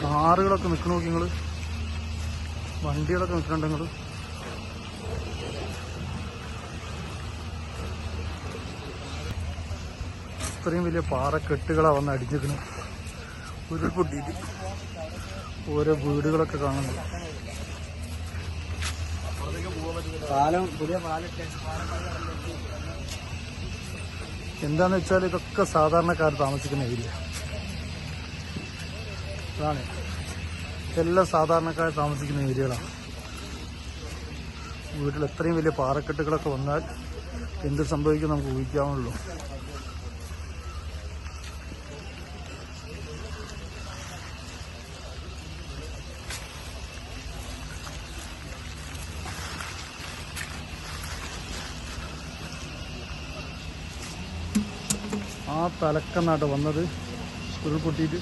കാറുകളൊക്കെ നിൽക്കണ നോക്കി നിങ്ങൾ, വണ്ടികളൊക്കെ നിൽക്കണുണ്ട് നിങ്ങൾ. ഇത്രയും വലിയ പാറക്കെട്ടുകളാണ് വന്ന് അടിഞ്ഞിരിക്കുന്നത്. ഉരുൾപൊട്ടിയിട്ട് ഓരോ വീടുകളൊക്കെ കാണുന്നുണ്ട്. എന്താന്ന് വെച്ചാൽ ഇതൊക്കെ സാധാരണക്കാർ താമസിക്കുന്ന ഏരിയ അതാണ്. എല്ലാം സാധാരണക്കാർ താമസിക്കുന്ന ഏരിയകളാണ്. വീട്ടിൽ എത്രയും വലിയ പാറക്കെട്ടുകളൊക്കെ വന്നാൽ എന്ത് സംഭവിക്കും നമുക്ക് ഊഹിക്കാവുള്ളൂ. ആ തലക്കന്നാട്ട് വന്നത് ഉരുൾപൊട്ടിയിട്ട്